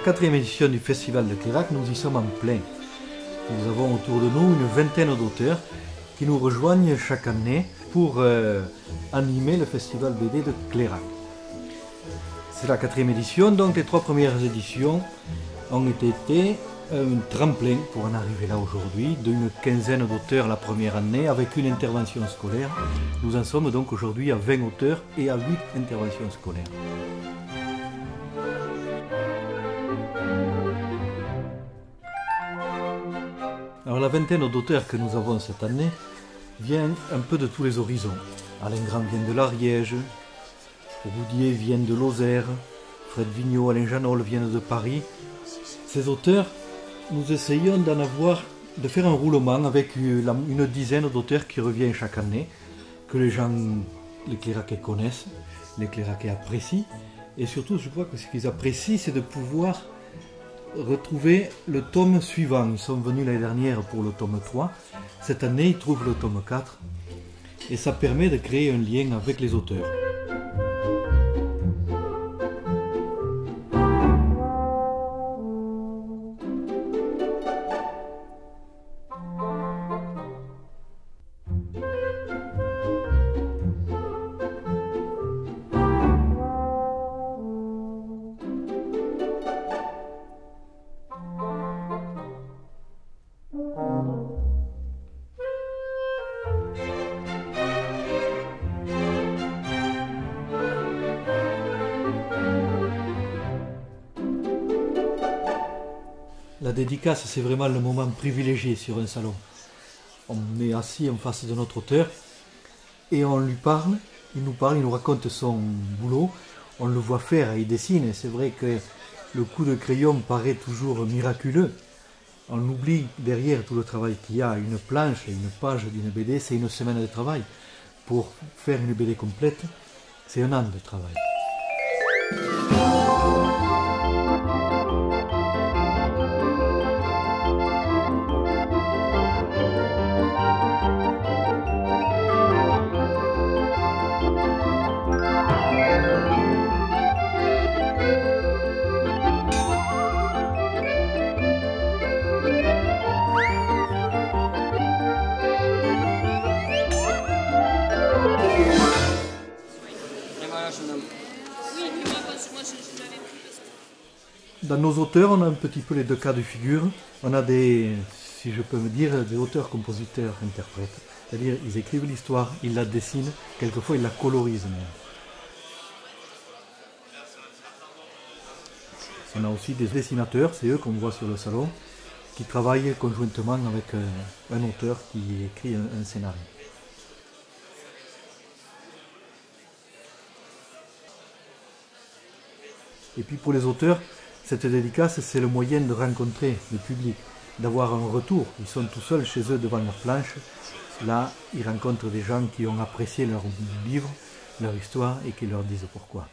4e édition du Festival de Clairac, nous y sommes en plein. Nous avons autour de nous une vingtaine d'auteurs qui nous rejoignent chaque année pour animer le Festival BD de Clairac. C'est la 4e édition, donc les 3 premières éditions ont été un tremplin pour en arriver là aujourd'hui, d'une quinzaine d'auteurs la première année avec une intervention scolaire. Nous en sommes donc aujourd'hui à 20 auteurs et à 8 interventions scolaires. Alors la vingtaine d'auteurs que nous avons cette année vient un peu de tous les horizons. Alain Grand vient de l'Ariège, Roudier vient de Lozère, Fred Vigneault, Alain Janol viennent de Paris. Ces auteurs, nous essayons de faire un roulement avec une dizaine d'auteurs qui reviennent chaque année, que les Clairacais connaissent, les Clairacais apprécient, et surtout je crois que ce qu'ils apprécient c'est de pouvoir retrouver le tome suivant. Ils sont venus l'année dernière pour le tome 3, cette année ils trouvent le tome 4, et ça permet de créer un lien avec les auteurs. La dédicace, c'est vraiment le moment privilégié sur un salon. On est assis en face de notre auteur et on lui parle, il nous raconte son boulot, on le voit faire, il dessine. C'est vrai que le coup de crayon paraît toujours miraculeux. On oublie derrière tout le travail qu'il y a. Une planche et une page d'une BD, c'est une semaine de travail. Pour faire une BD complète, c'est un an de travail. Dans nos auteurs, on a un petit peu les deux cas de figure. On a si je peux me dire, des auteurs, compositeurs, interprètes. C'est-à-dire, ils écrivent l'histoire, ils la dessinent, quelquefois ils la colorisent même. On a aussi des dessinateurs, c'est eux qu'on voit sur le salon, qui travaillent conjointement avec un auteur qui écrit un scénario. Et puis pour les auteurs, cette dédicace, c'est le moyen de rencontrer le public, d'avoir un retour. Ils sont tout seuls chez eux devant leur planche. Là, ils rencontrent des gens qui ont apprécié leur livre, leur histoire et qui leur disent pourquoi.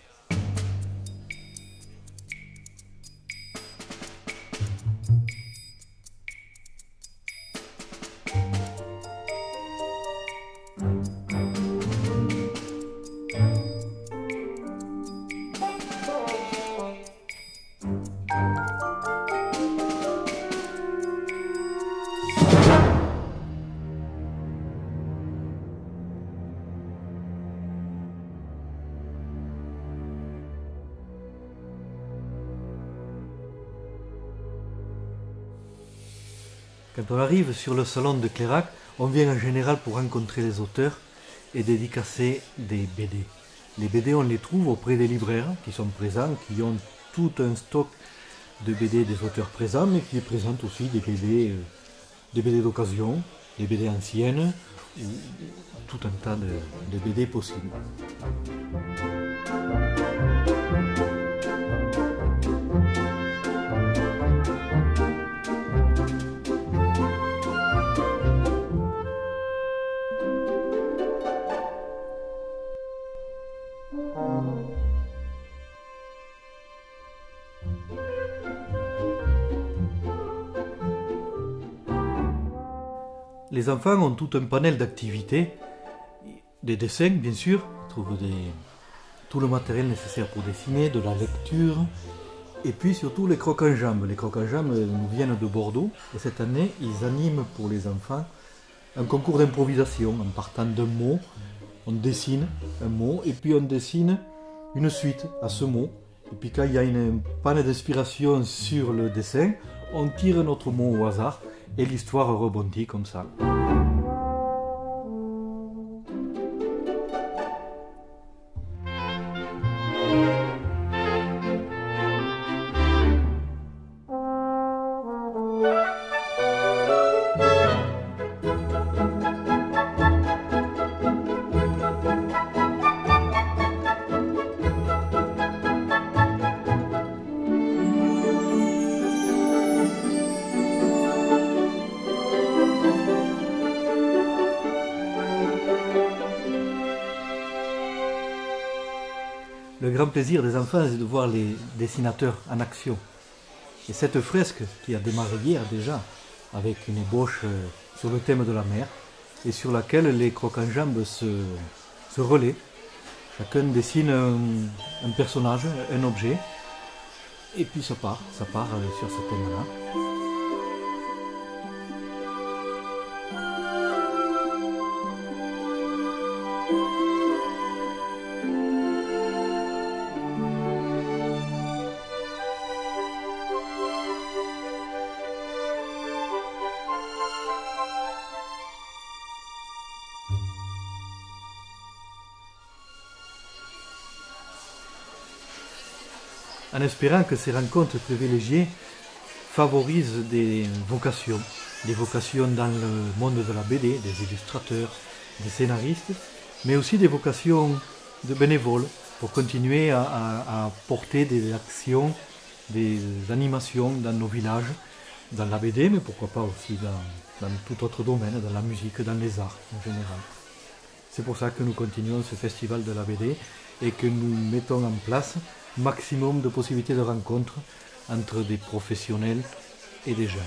Quand on arrive sur le salon de Clairac, on vient en général pour rencontrer les auteurs et dédicacer des BD. Les BD, on les trouve auprès des libraires qui sont présents, qui ont tout un stock de BD des auteurs présents, mais qui présentent aussi des BD d'occasion, des BD anciennes, ou tout un tas de BD possibles. Les enfants ont tout un panel d'activités, des dessins bien sûr, ils trouvent tout le matériel nécessaire pour dessiner, de la lecture, Et puis surtout les crocs en jambes. Les crocs en jambes nous viennent de Bordeaux et cette année ils animent pour les enfants un concours d'improvisation en partant d'un mot. On dessine un mot et puis on dessine une suite à ce mot. Et puis quand il y a une panne d'inspiration sur le dessin, on tire notre mot au hasard et l'histoire rebondit comme ça. Le grand plaisir des enfants, c'est de voir les dessinateurs en action. Et cette fresque qui a démarré hier déjà, avec une ébauche sur le thème de la mer, et sur laquelle les crocs en jambes se relaient. Chacun dessine un personnage, un objet, et puis ça part sur ce thème-là. En espérant que ces rencontres privilégiées favorisent des vocations dans le monde de la BD, des illustrateurs, des scénaristes, mais aussi des vocations de bénévoles pour continuer à porter des actions, des animations dans nos villages, dans la BD, mais pourquoi pas aussi dans tout autre domaine, dans la musique, dans les arts en général. C'est pour ça que nous continuons ce festival de la BD et que nous mettons en place maximum de possibilités de rencontres entre des professionnels et des jeunes.